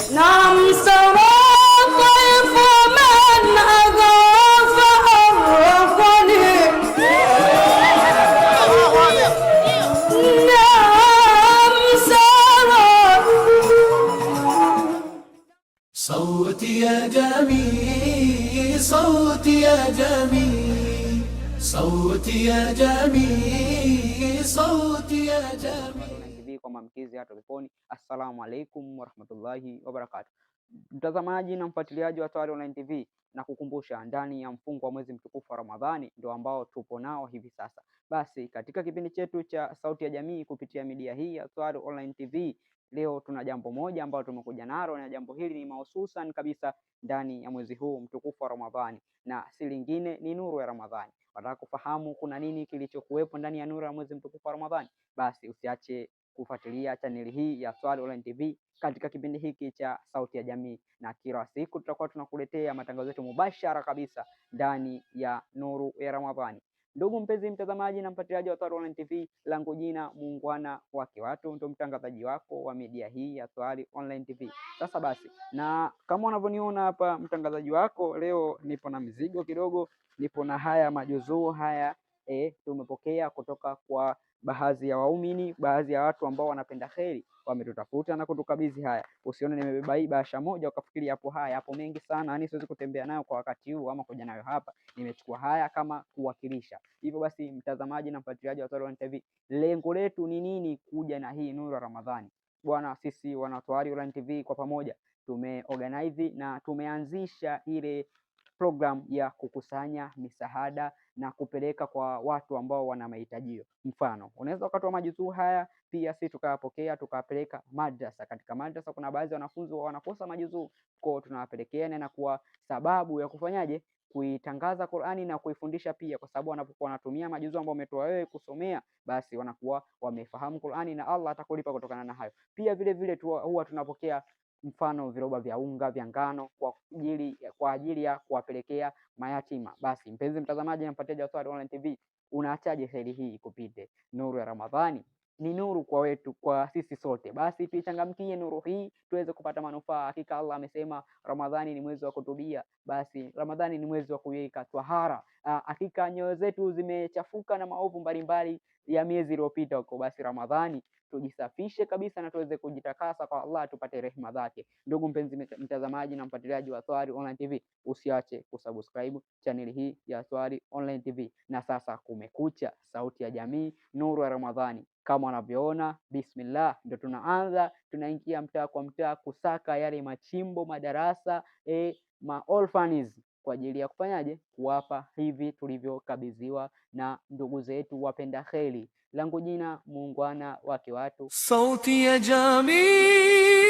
نعم سرى طيف من أضاف أرقني. نعم سرى صوتي يا جميل، صوتي يا جميل، صوتي يا جميل، صوتي يا جميل. Kwa maamkizi hata peponi. Assalamu alaikum warahmatullahi wabarakatuh. Mtazamaji na mfuatiliaji wa Swahili Online TV, na kukumbusha ndani ya mfungo wa mwezi mtukufu wa Ramadhani ndio ambao tupo nao hivi sasa. Basi katika kipindi chetu cha Sauti ya Jamii kupitia media hii ya Swahili Online TV, leo tuna jambo moja ambalo tumekuja nalo, na jambo hili ni mahususan kabisa ndani ya mwezi huu mtukufu wa Ramadhani, na si lingine ni nuru ya Ramadhani. Wataka kufahamu kuna nini kilichokuwepo ndani ya nuru ya mwezi mtukufu wa Ramadhani? Basi usiache kufuatilia chaneli hii ya Swahili Online TV katika kipindi hiki cha Sauti ya Jamii, na kila siku tutakuwa tunakuletea matangazo yetu mubashara kabisa ndani ya nuru ya Ramadhani. Ndugu mpenzi mtazamaji na mfuatiliaji wa Swahili Online TV, langu jina muungwana wake watu, ndio mtangazaji wako wa media hii ya Swahili Online TV. Sasa basi, na kama unavyoniona hapa mtangazaji wako, leo nipo na mizigo kidogo, nipo na haya majuzuu haya tumepokea kutoka kwa baadhi ya waumini, baadhi ya watu ambao wanapenda kheri, wametutafuta na kutukabidhi haya. Usione nimebeba hii bahasha moja ukafikiri hapo haya, hapo mengi sana, yani siwezi kutembea nayo kwa wakati huu ama kuja nayo hapa. Nimechukua haya kama kuwakilisha. Hivyo basi, mtazamaji na mfuatiliaji wa Swahili Online TV, lengo letu ni nini kuja na hii nuru ya Ramadhani? Bwana, sisi wana Swahili Online TV kwa pamoja tumeorganize na tumeanzisha ile program ya kukusanya misaada na kupeleka kwa watu ambao wana mahitaji. Mfano, unaweza ukatoa majuzuu haya, pia sisi tukayapokea tukapeleka madrasa. Katika madrasa kuna baadhi ya wanafunzi wanakosa majuzuu, kwa tunawapelekea, na kuwa sababu ya kufanyaje, kuitangaza Qur'ani na kuifundisha pia, kwa sababu wanapokuwa wanatumia majuzuu ambao umetoa wewe kusomea, basi wanakuwa wamefahamu Qur'ani na Allah atakulipa kutokana na hayo. Pia vile vile huwa tunapokea mfano viroba vya unga vya ngano kwa ajili ya kuwapelekea mayatima. Basi mpenzi mtazamaji na mfuatiliaji wa Swahili Online TV, unaachaje kheri hii kupite? Nuru ya Ramadhani ni nuru kwa wetu, kwa sisi sote. Basi tuichangamkie nuru hii tuweze kupata manufaa. Hakika Allah amesema Ramadhani ni mwezi wa kutubia, basi Ramadhani ni mwezi wa kuweka tahara. Hakika nyoyo zetu zimechafuka na maovu mbalimbali ya miezi iliyopita huko, basi Ramadhani tujisafishe kabisa na tuweze kujitakasa kwa Allah, tupate rehema zake. Ndugu mpenzi mtazamaji na mfuatiliaji wa Swahili Online TV, usiache kusubscribe channel hii ya Swahili Online TV. Na sasa kumekucha, Sauti ya Jamii, nuru ya Ramadhani. Kama unavyoona, bismillah, ndio tunaanza, tunaingia mtaa kwa mtaa kusaka yale machimbo, madarasa, orphans, kwa ajili ya kufanyaje, kuwapa hivi tulivyokabidhiwa na ndugu zetu wapenda kheri. Langu jina muungwana wake watu, Sauti ya Jamii.